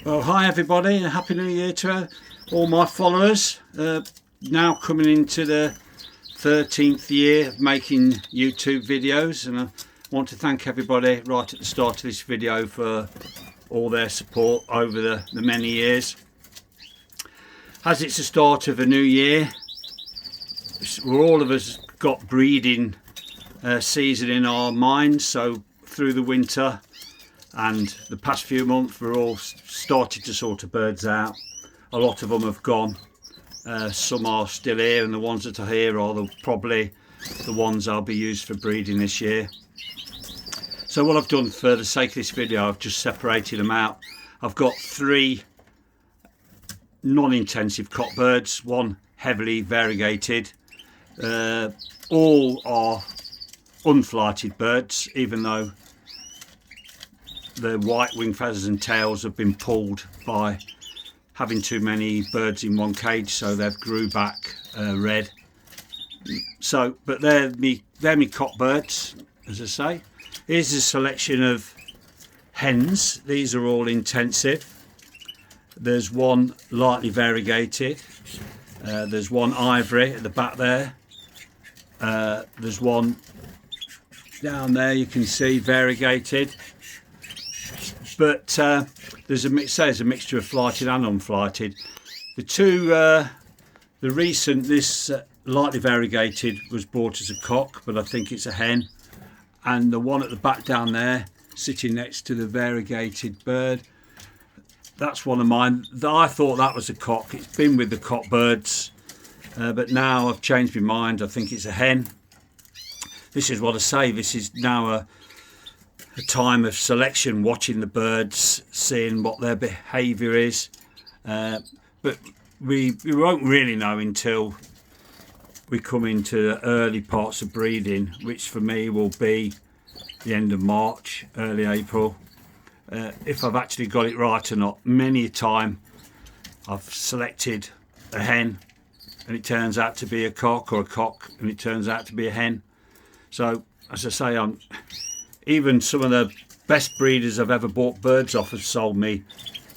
Well, hi everybody and Happy New Year to all my followers. Now coming into the 13th year of making YouTube videos, and I want to thank everybody right at the start of this video for all their support over the many years. As it's the start of a new year, we're all of us got breeding season in our minds, so through the winter and the past few months we're all started to sort of birds out. A lot of them have gone, some are still here, and the ones that are here are probably the ones I'll be used for breeding this year. So what I've done for the sake of this video, I've just separated them out. I've got 3 non-intensive cock birds, 1 heavily variegated. All are unflighted birds, even though the white wing feathers and tails have been pulled by having too many birds in one cage, so they've grew back red. So, but they're me cock birds, as I say. Here's a selection of hens. These are all intensive. There's 1 lightly variegated. There's 1 ivory at the back there. There's 1 down there, you can see variegated. But there's a mixture of flighted and unflighted. The recent, this lightly variegated was bought as a cock, but I think it's a hen. And the one at the back down there, sitting next to the variegated bird, that's one of mine. I thought that was a cock. It's been with the cock birds, but now I've changed my mind. I think it's a hen. This is what I say. This is now a time of selection, watching the birds, seeing what their behaviour is. But we won't really know until we come into the early parts of breeding, which for me will be the end of March, early April. If I've actually got it right or not. Many a time I've selected a hen and it turns out to be a cock, or a cock and it turns out to be a hen. So as I say, even some of the best breeders I've ever bought birds off have sold me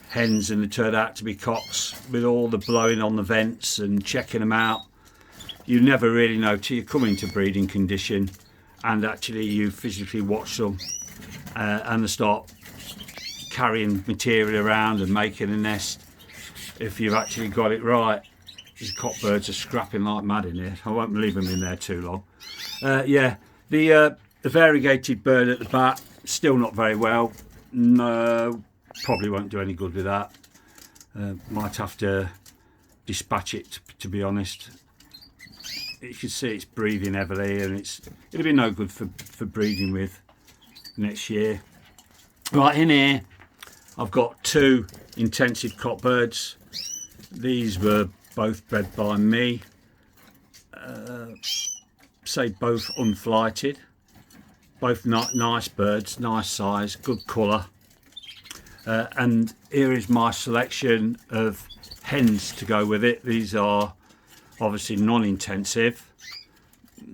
hens and they turned out to be cocks. With all the blowing on the vents and checking them out, you never really know till you come into breeding condition and actually you physically watch them and they start carrying material around and making a nest. If you've actually got it right, these cock birds are scrapping like mad in here. I won't leave them in there too long. Yeah, the variegated bird at the back, still not very well. No, probably won't do any good with that. Might have to dispatch it, to be honest. You can see it's breathing heavily, and it'll be no good for breeding with next year. Right, in here I've got 2 intensive cock birds. These were both bred by me. Say both unflighted. Both nice birds, nice size, good colour. And here is my selection of hens to go with it. These are obviously non-intensive.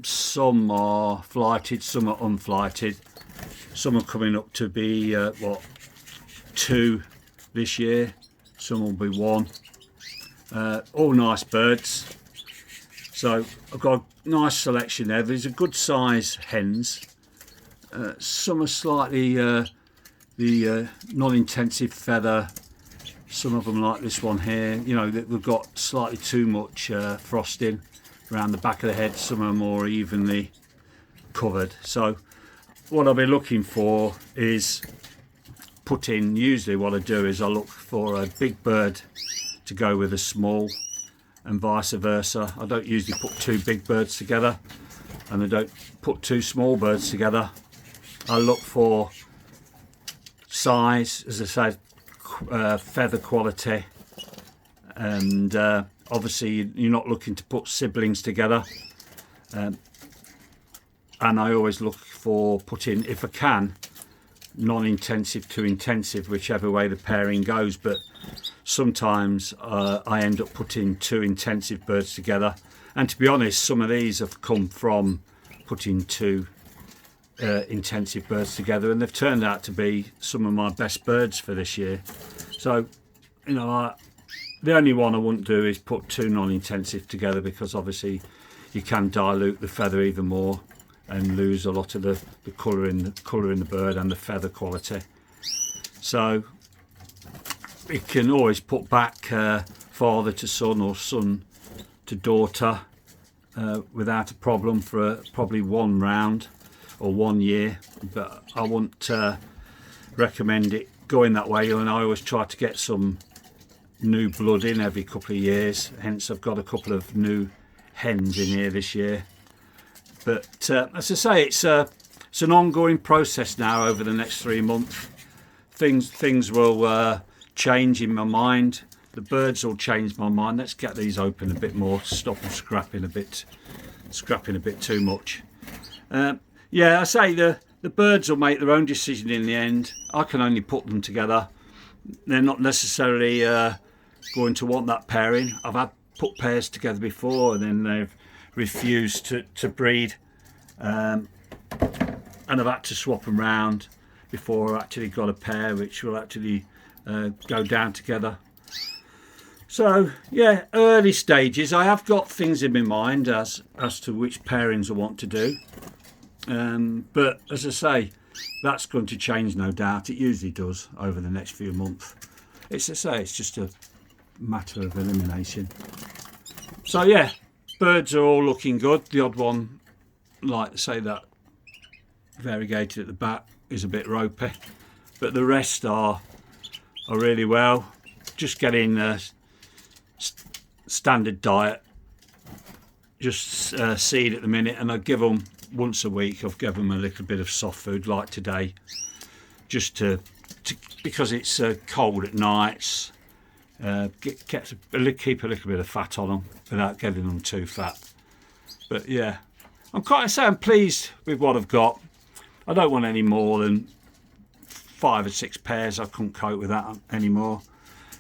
Some are flighted, some are unflighted. Some are coming up to be 2 this year. Some will be 1. All nice birds. So I've got a nice selection there. These are good size hens. Some are slightly the non-intensive feather. Some of them, like this one here, you know, they've got slightly too much frosting around the back of the head. Some are more evenly covered. So what I'll be looking for is usually what I do is I look for a big bird to go with a small, and vice versa. I don't usually put 2 big birds together, and I don't put 2 small birds together. I look for size, as I said, feather quality, and obviously you're not looking to put siblings together. And I always look for putting, if I can, non-intensive to intensive, whichever way the pairing goes. But sometimes I end up putting 2 intensive birds together, and to be honest, some of these have come from putting 2 intensive birds together, and they've turned out to be some of my best birds for this year. So you know, the only one I wouldn't do is put two non-intensive together, because obviously you can dilute the feather even more and lose a lot of the colour in the bird and the feather quality. So you can always put back father to son or son to daughter without a problem for probably one round or 1 year, but I wouldn't recommend it going that way. And I always try to get some new blood in every couple of years, hence I've got a couple of new hens in here this year. But as I say, it's an ongoing process now. Over the next 3 months, things will change in my mind. The birds will change my mind. Let's get these open a bit more, stop them scrapping a bit too much. Yeah, I say the birds will make their own decision in the end. I can only put them together. They're not necessarily going to want that pairing. I've had put pairs together before and then they've refused to breed, and I've had to swap them round before I actually got a pair which will actually go down together. So yeah, early stages. I have got things in my mind as to which pairings I want to do, but as I say, that's going to change, no doubt. It usually does over the next few months. It's just a matter of elimination. So yeah, birds are all looking good. The odd one, like say that variegated at the back, is a bit ropey, but the rest are really well. Just getting standard diet, just seed at the minute, and I give them once a week. I've given them a little bit of soft food like today, just to because it's cold at nights. Keep a little bit of fat on them without getting them too fat. But yeah, I'm pleased with what I've got. I don't want any more than 5 or 6 pairs. I couldn't cope with that anymore.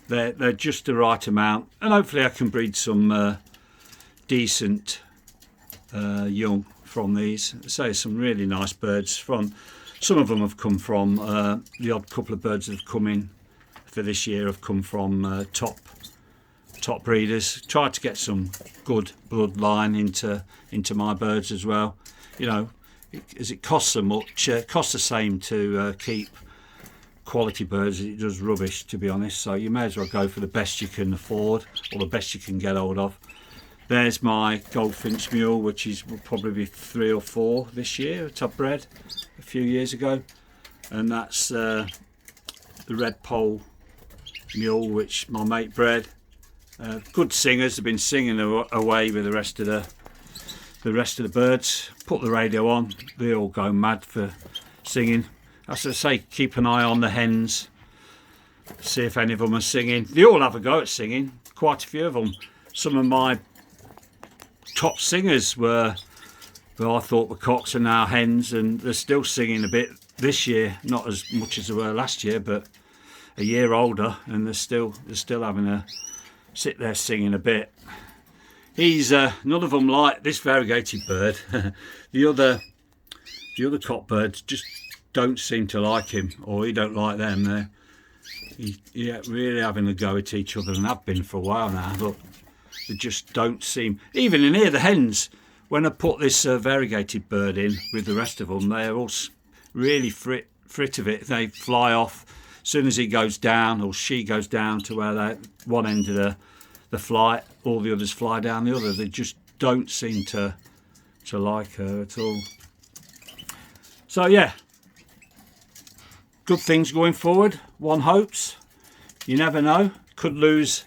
They're just the right amount, and hopefully I can breed some decent young from these. So some really nice birds. Some of them have come from the odd couple of birds that have come in for this year have come from top breeders. Tried to get some good bloodline into my birds as well. You know, as it costs so much, it costs the same to keep quality birds as it does rubbish, to be honest. So you may as well go for the best you can afford or the best you can get hold of. There's my Goldfinch mule, which will probably be 3 or 4 this year, which I bred a few years ago, and that's the Red Pole mule, which my mate bred. Good singers. They've been singing away with the rest of the birds. Put the radio on, they all go mad for singing. As I say, keep an eye on the hens, see if any of them are singing. They all have a go at singing, quite a few of them. Some of my top singers were, well, I thought were cocks, are now hens, and they're still singing a bit this year. Not as much as they were last year, but a year older, and they're still having a sit there singing a bit. He's none of them like this variegated bird. the other cockbirds just don't seem to like him, or he don't like them. They're really having a go at each other, and have been for a while now. But they just don't seem. Even in here, the hens, when I put this variegated bird in with the rest of them, they're all really frit of it. They fly off as soon as he goes down or she goes down to where they one end of the flight. All the others fly down the other. They just don't seem to like her at all. So yeah, good things going forward. One hopes. You never know. Could lose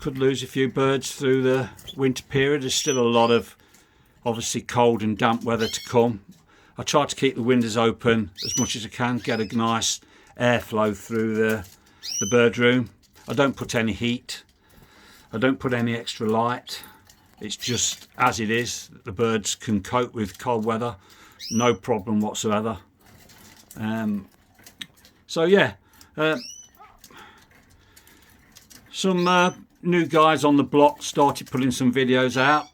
a few birds through the winter period. There's still a lot of obviously cold and damp weather to come. I try to keep the windows open as much as I can, get a nice airflow through the bird room. I don't put any heat. I don't put any extra light. It's just as it is. The birds can cope with cold weather, no problem whatsoever. So yeah, some new guys on the block started putting some videos out.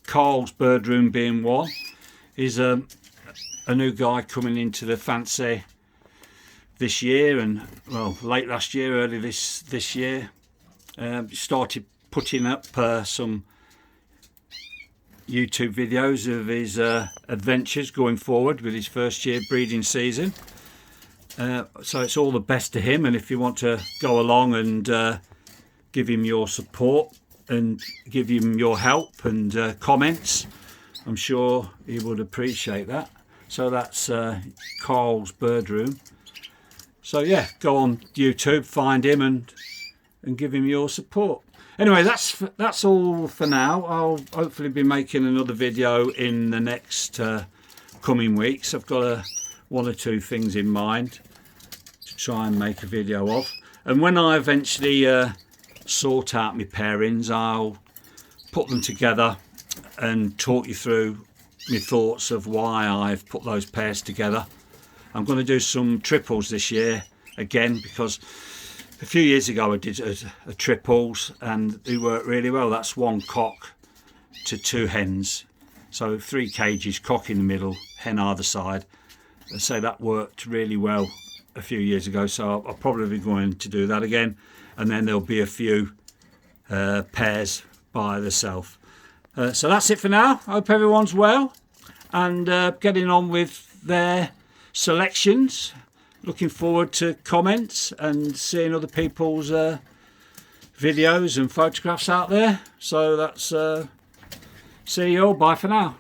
Carl's Bird Room being one. He's a new guy coming into the fancy this year, and well, late last year, early this year, started putting up some YouTube videos of his adventures going forward with his first year breeding season. So it's all the best to him, and if you want to go along and give him your support and give him your help and comments, I'm sure he would appreciate that. So that's Carl's Bird Room. So yeah, go on YouTube, find him and give him your support. Anyway, that's all for now. I'll hopefully be making another video in the next coming weeks. I've got one or two things in mind to try and make a video of. And when I eventually sort out my pairings, I'll put them together and talk you through my thoughts of why I've put those pairs together. I'm going to do some triples this year again, because a few years ago I did a triples and they worked really well. That's one cock to two hens, so 3 cages, cock in the middle, hen either side. So that worked really well a few years ago, so I'll probably be going to do that again, and then there'll be a few pairs by themselves. So that's it for now. I hope everyone's well and getting on with their selections. Looking forward to comments and seeing other people's videos and photographs out there. So that's see you all. Bye for now.